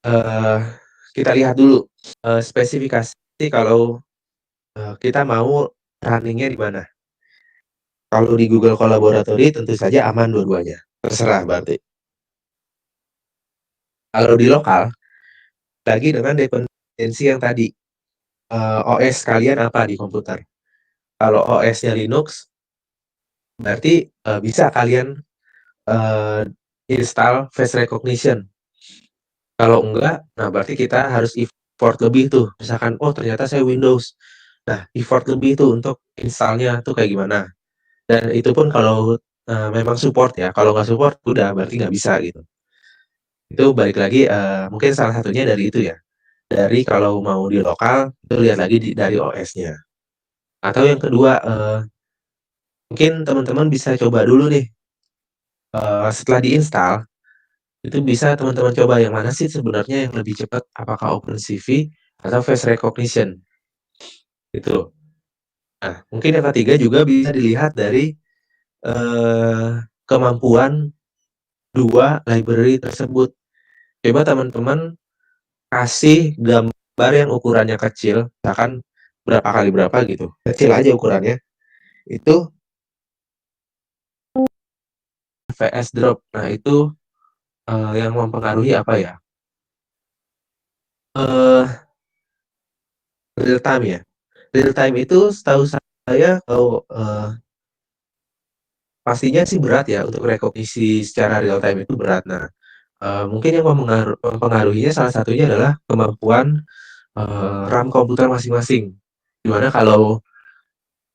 eee, kita lihat dulu, spesifikasi kalau, kita mau running-nya di mana. Kalau di Google Collaboratory tentu saja aman dua-duanya, terserah berarti. Kalau di lokal, lagi dengan dependensi yang tadi, OS kalian apa di komputer. Kalau OS-nya Linux, berarti, bisa kalian, eee, install face recognition. Kalau enggak, nah berarti kita harus effort lebih tuh. Misalkan, oh ternyata saya Windows. Nah, effort lebih tuh untuk install-nya tuh kayak gimana. Dan itu pun kalau memang support ya. Kalau nggak support, udah berarti nggak bisa gitu. Itu balik lagi, mungkin salah satunya dari itu ya. Dari kalau mau di lokal, itu lihat lagi dari OS-nya. Atau yang kedua, mungkin teman-teman bisa coba dulu nih, setelah diinstal, itu bisa teman-teman coba yang mana sih sebenarnya yang lebih cepat, apakah OpenCV atau face recognition, gitu. Nah, mungkin yang ketiga juga bisa dilihat dari, kemampuan 2 library tersebut. Coba teman-teman kasih gambar yang ukurannya kecil, misalkan berapa kali berapa gitu, kecil aja ukurannya, itu VS Drop. Nah itu, yang mempengaruhi apa ya, eee, real time ya. Real time itu setahu saya kalau, pastinya sih berat ya untuk rekognisi secara real time itu berat. Nah, mungkin yang mempengaruhinya salah satunya adalah kemampuan, RAM komputer masing-masing. Di mana kalau,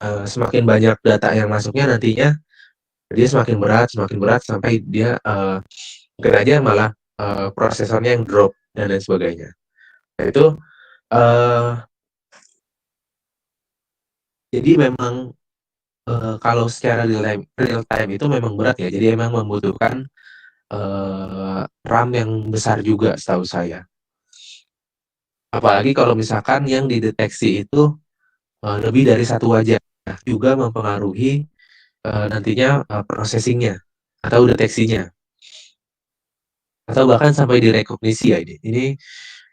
semakin banyak data yang masuknya nantinya, dia semakin berat sampai dia, mungkin aja malah, prosesornya yang drop dan lain sebagainya. Nah itu, eee, jadi memang, kalau secara real time itu memang berat ya, jadi emang membutuhkan, RAM yang besar juga setahu saya. Apalagi kalau misalkan yang dideteksi itu, lebih dari satu wajah, juga mempengaruhi, nantinya, processing-nya atau deteksinya, atau bahkan sampai direkognisi ya ini. Ini,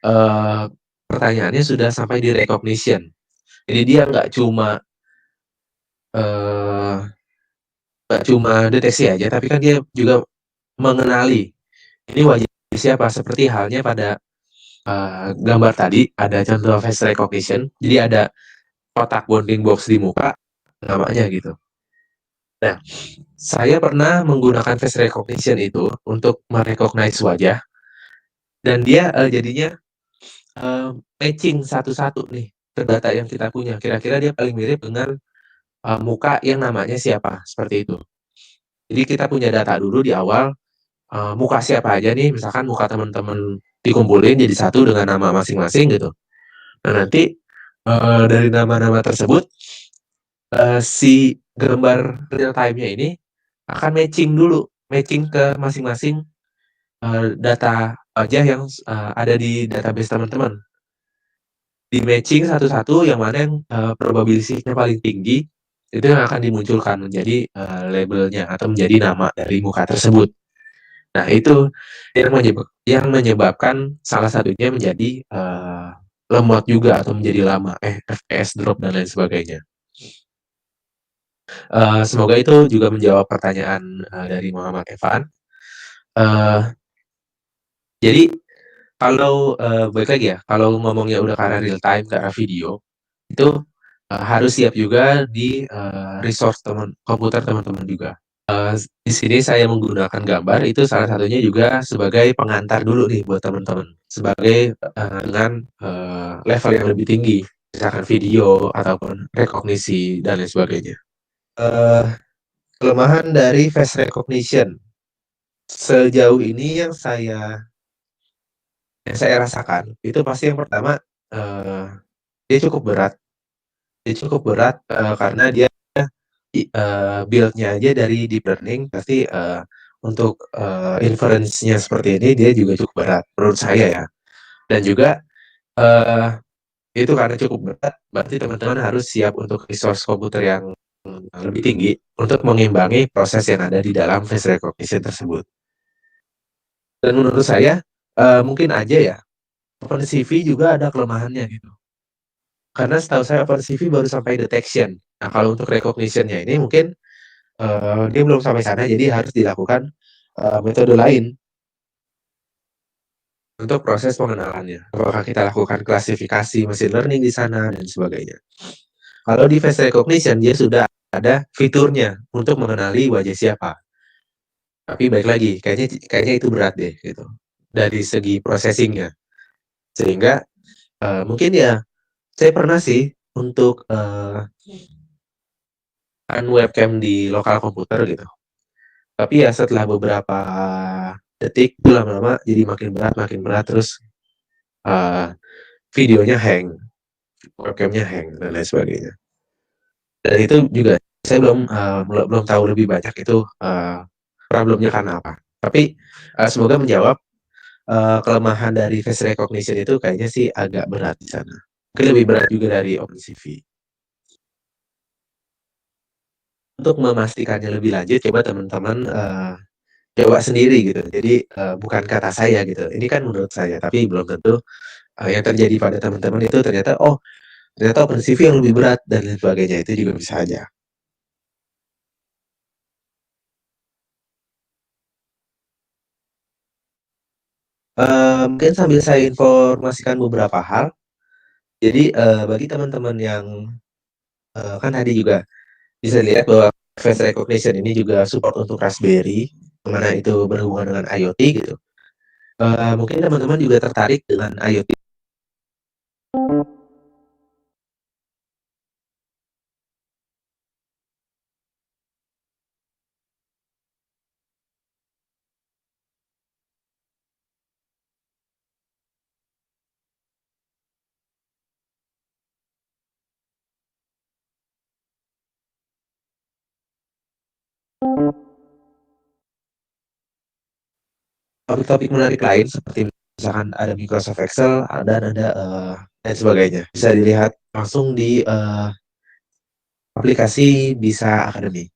eee, pertanyaannya sudah sampai di-recognition. Jadi dia eee, nggak cuma deteksi aja, tapi kan dia juga mengenali, ini wajah siapa, seperti halnya pada, gambar tadi ada contoh face recognition, jadi ada kotak bounding box di muka, namanya gitu. Nah, saya pernah menggunakan face recognition itu untuk me-recognize wajah dan dia, jadinya, matching satu-satu nih ke data yang kita punya, kira-kira dia paling mirip dengan, muka yang namanya siapa, seperti itu. Jadi kita punya data dulu di awal, muka siapa aja nih, misalkan muka teman-teman dikumpulin jadi satu dengan nama masing-masing gitu. Nah nanti, dari nama-nama tersebut, si gambar real time-nya ini akan matching dulu, matching ke masing-masing, data wajah yang ada di database teman-teman. Di-matching satu-satu yang mana yang, probabilistiknya paling tinggi, itu yang akan dimunculkan menjadi, labelnya atau menjadi nama dari muka tersebut. Nah itu yang menyebabkan salah satunya menjadi, lemot juga atau menjadi lama, FPS drop dan lain sebagainya. Semoga itu juga menjawab pertanyaan, dari Muhammad Evan. Eee, jadi kalau, balik lagi ya, kalau ngomongnya udah ke arah real time, ke arah video, itu, harus siap juga di, resource komputer teman-teman juga. Di sini saya menggunakan gambar itu salah satunya juga sebagai pengantar dulu nih buat teman-teman, sebagai, dengan, level yang lebih tinggi, misalkan video ataupun rekognisi dan lain sebagainya. Eee, Kelemahan dari face recognition, sejauh ini yang saya rasakan, itu pasti yang pertama, eee, dia cukup berat. Dia cukup berat, karena dia build-nya aja dari deep learning pasti, untuk, inference-nya seperti ini dia juga cukup berat menurut saya ya. Dan juga, eee, itu karena cukup berat, berarti teman-teman harus siap untuk resource komputer yang, lebih tinggi untuk mengimbangi proses yang ada di dalam face recognition tersebut. Dan menurut saya, mungkin aja ya, OpenCV juga ada kelemahannya gitu. Karena setahu saya OpenCV baru sampai detection. Nah, kalau untuk recognition-nya ini mungkin, dia belum sampai sana, jadi harus dilakukan, metode lain untuk proses pengenalannya. Apakah kita lakukan klasifikasi machine learning di sana dan sebagainya. Kalau di face recognition dia sudah ada fiturnya untuk mengenali wajah siapa. Tapi balik lagi, kayaknya itu berat deh gitu, dari segi processing-nya. Sehingga, mungkin ya saya pernah sih untuk, on webcam di lokal komputer gitu. Tapi ya setelah beberapa detik itu lama-lama jadi makin berat terus, eee, videonya hang, webcam-nya hang dan lain sebagainya. Dan itu juga saya belum tahu lebih banyak itu, problemnya karena apa. Tapi, semoga menjawab, kelemahan dari face recognition itu kayaknya sih agak berat di sana. Mungkin lebih berat juga dari OpenCV. Untuk memastikannya lebih lanjut coba teman-teman, coba sendiri gitu. Jadi, bukan kata saya gitu, ini kan menurut saya, tapi belum tentu, yang terjadi pada teman-teman itu ternyata, oh ternyata OpenCV yang lebih berat dan lain sebagainya, itu juga bisa aja. Mungkin sambil saya informasikan beberapa hal, jadi, bagi teman-teman yang, kan tadi juga bisa dilihat bahwa face recognition ini juga support untuk Raspberry, yang mana itu berhubungan dengan IoT gitu. Mungkin teman-teman juga tertarik dengan IoT, topik-topik menarik lain seperti misalkan ada Microsoft Excel, dan ada, lain sebagainya. Bisa dilihat langsung di, aplikasi Bisa Academy.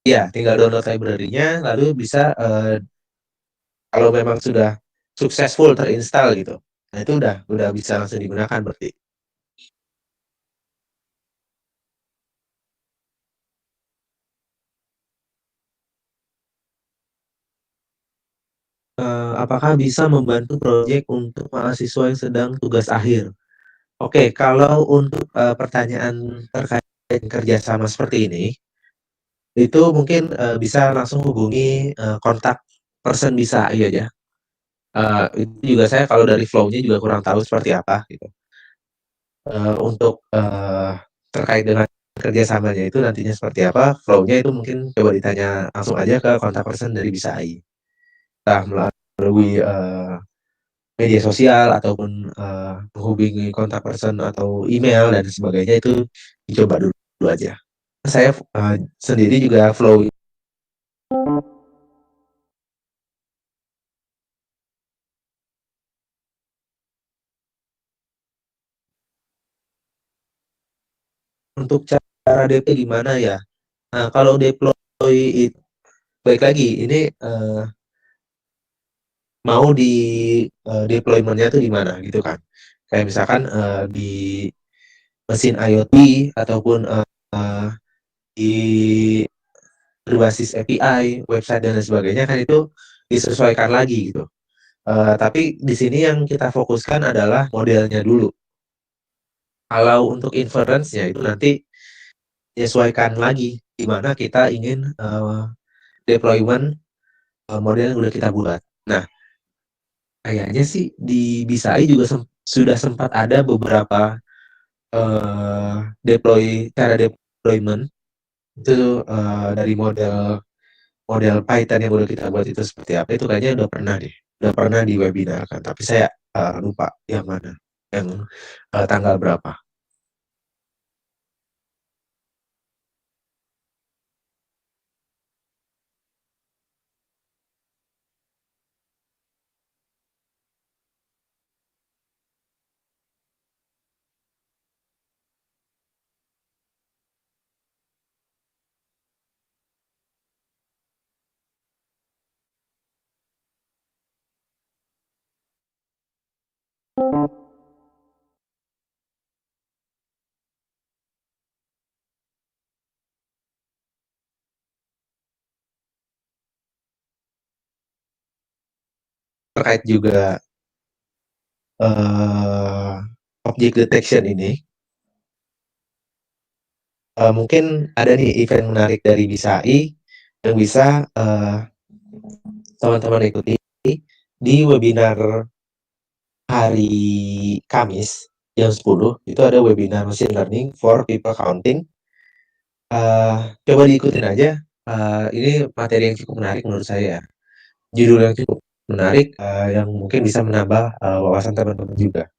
Iya, tinggal download library-nya lalu bisa, kalau memang sudah successful terinstall gitu, nah itu udah bisa langsung digunakan berarti. Apakah bisa membantu proyek untuk mahasiswa yang sedang tugas akhir? Oke, kalau untuk, pertanyaan terkait kerjasama seperti ini, itu mungkin, bisa langsung hubungi, kontak person Bisa iya aja. Itu juga saya kalau dari flow-nya juga kurang tahu seperti apa gitu. Untuk, terkait dengan kerjasamanya itu nantinya seperti apa, flow-nya itu mungkin coba ditanya langsung aja ke kontak person dari Bisa AI. Entah melalui, media sosial ataupun, menghubungi kontak person atau email dan sebagainya itu dicoba dulu aja. Saya, sendiri juga flow untuk cara DP gimana ya? Nah, kalau deploy balik lagi ini, mau di, deployment-nya tuh di mana gitu kan. Kayak misalkan, di mesin IoT ataupun, di berbasis API, website dan lain sebagainya kan itu disesuaikan lagi gitu. Tapi di sini yang kita fokuskan adalah modelnya dulu. Kalau untuk inference-nya itu nanti menyesuaikan lagi, di mana kita ingin, deployment, model yang udah kita buat. Nah, kayaknya sih di Bisai juga sudah sempat ada beberapa, cara deployment itu, dari model model Python yang udah kita buat itu seperti apa, itu kayaknya udah pernah di webinar kan, tapi saya, lupa yang mana, yang, tanggal berapa. Terkait juga uh, object detection ini, mungkin ada nih event menarik dari BISAI yang bisa teman-teman ikuti di webinar hari Kamis jam 10 itu ada webinar machine learning for people counting. Coba diikutin aja. Ini materi yang cukup menarik menurut saya. Judul yang cukup menarik yang mungkin bisa menambah wawasan teman-teman juga.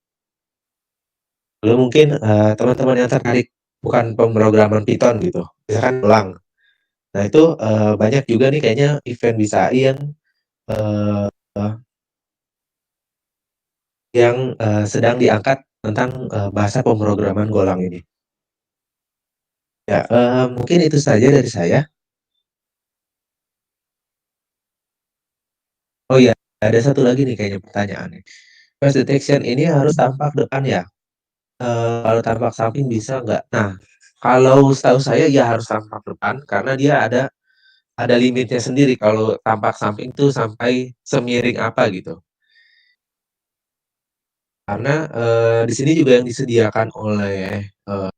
Lalu mungkin teman-teman yang tertarik bukan pemrograman Python gitu, misalkan ulang. Nah itu banyak juga nih kayaknya event BISAI uh, yang sedang diangkat tentang bahasa pemrograman Golang ini. Ya, mungkin itu saja dari saya. Oh iya, ada satu lagi nih kayaknya pertanyaannya. Face detection ini harus tampak depan ya? Kalau tampak samping bisa nggak? Nah, kalau setahu saya ya harus tampak depan karena dia ada limitnya sendiri kalau tampak samping tuh sampai semiring apa gitu. Karena di sini juga yang disediakan oleh eh,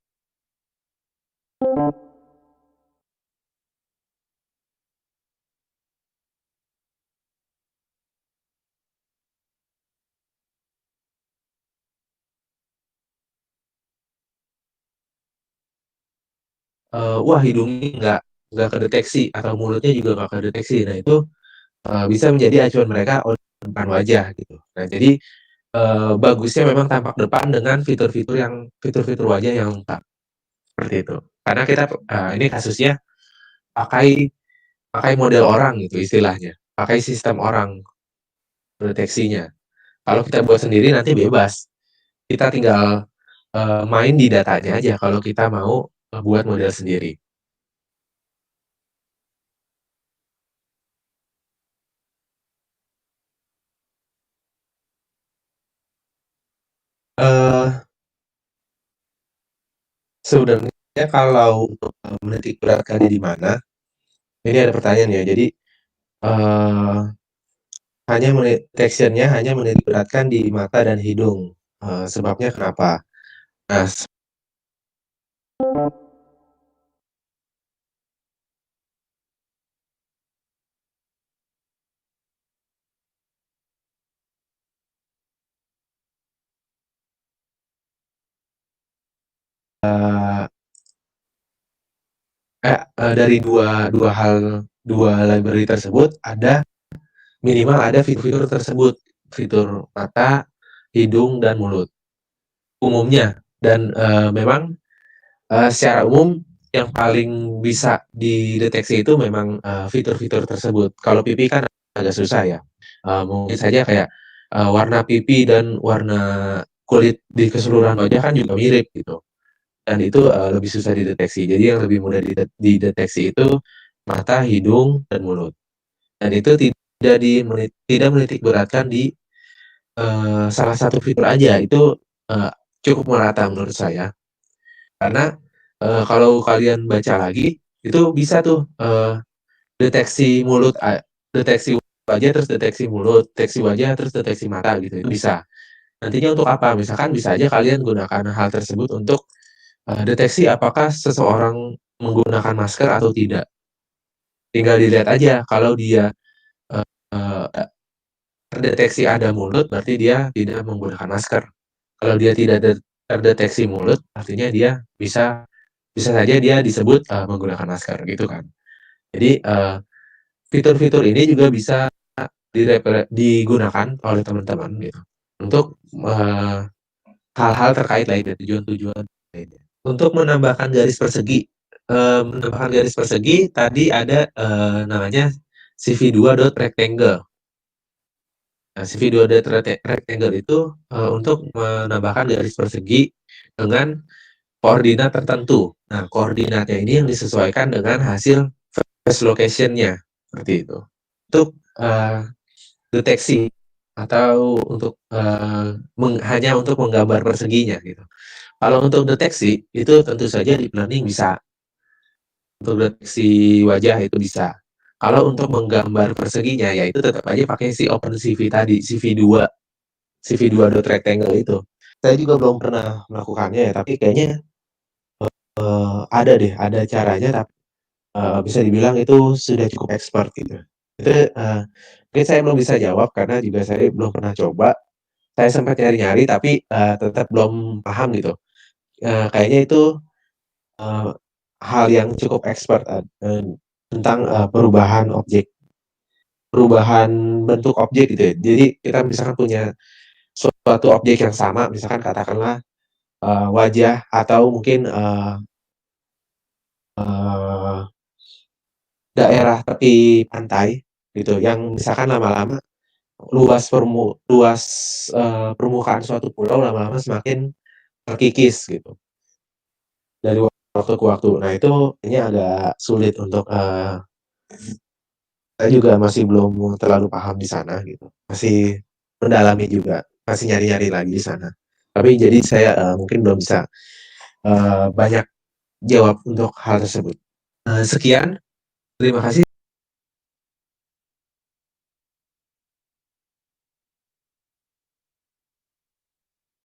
wah hidungnya nggak kedeteksi atau mulutnya juga nggak kedeteksi. Nah itu bisa menjadi acuan mereka oleh depan wajah gitu. Nah jadi bagusnya memang tampak depan dengan fitur-fitur wajah yang lengkap seperti itu. Karena kita ini kasusnya pakai pakai model orang gitu istilahnya, pakai sistem orang deteksinya. Kalau kita buat sendiri nanti bebas, kita tinggal main di datanya aja kalau kita mau buat model sendiri. Eh Sebenarnya kalau untuk menitik beratkannya di mana, ini ada pertanyaan ya. Jadi eh texture-nya hanya menitik beratkan di mata dan hidung. Sebabnya kenapa? Nah, eh, dari dua library tersebut minimal ada fitur-fitur tersebut, fitur mata, hidung dan mulut umumnya. Dan memang secara umum yang paling bisa dideteksi itu memang fitur-fitur tersebut. Kalau pipi kan agak susah ya. Mungkin saja kayak warna pipi dan warna kulit di keseluruhan wajah kan juga mirip gitu. Dan itu lebih susah dideteksi. Jadi yang lebih mudah dideteksi itu mata, hidung, dan mulut. Dan itu tidak menitik beratkan di salah satu fitur aja. Itu eh, cukup merata menurut saya. Karena kalau kalian baca lagi, itu bisa tuh deteksi mulut, deteksi wajah, terus deteksi mulut, deteksi wajah, terus deteksi mata gitu. Itu bisa. Nantinya untuk apa? Misalkan bisa aja kalian gunakan hal tersebut untuk deteksi apakah seseorang menggunakan masker atau tidak. Tinggal dilihat aja kalau dia eh, terdeteksi ada mulut, berarti dia tidak menggunakan masker. Kalau dia tidak terdeteksi mulut, artinya dia bisa bisa saja dia disebut menggunakan masker gitu kan. Jadi fitur-fitur ini juga bisa digunakan oleh teman-teman gitu untuk hal-hal terkait lainnya, tujuan-tujuan lainnya. Untuk menambahkan garis persegi tadi ada namanya CV2.rectangle. Nah, CV2.rectangle itu untuk menambahkan garis persegi dengan koordinat tertentu. Nah, koordinatnya ini yang disesuaikan dengan hasil face location-nya seperti itu. Untuk deteksi atau untuk, hanya untuk menggambar perseginya gitu. Kalau untuk deteksi, itu tentu saja deep learning bisa. Untuk deteksi wajah itu bisa. Kalau untuk menggambar perseginya, ya itu tetap aja pakai si OpenCV tadi, CV2 dot rectangle itu. Saya juga belum pernah melakukannya ya, tapi kayaknya, ada deh, ada caranya bisa dibilang itu sudah cukup expert gitu. Itu, mungkin saya belum bisa jawab karena juga saya belum pernah coba. Saya sempat nyari-nyari tapi, tetap belum paham gitu. Kayaknya itu, eee, hal yang cukup expert, tentang, perubahan bentuk objek gitu ya. Jadi kita misalkan punya suatu objek yang sama, misalkan katakanlah, wajah atau mungkin, eee, daerah tepi pantai gitu, yang misalkan lama-lama luas, permukaan suatu pulau lama-lama semakin terkikis gitu, dari waktu ke waktu. Nah itu kayaknya agak sulit untuk, saya juga masih belum terlalu paham di sana gitu, masih mendalami juga, masih nyari-nyari lagi di sana. Tapi jadi saya, mungkin belum bisa, banyak jawab untuk hal tersebut. Sekian, terima kasih.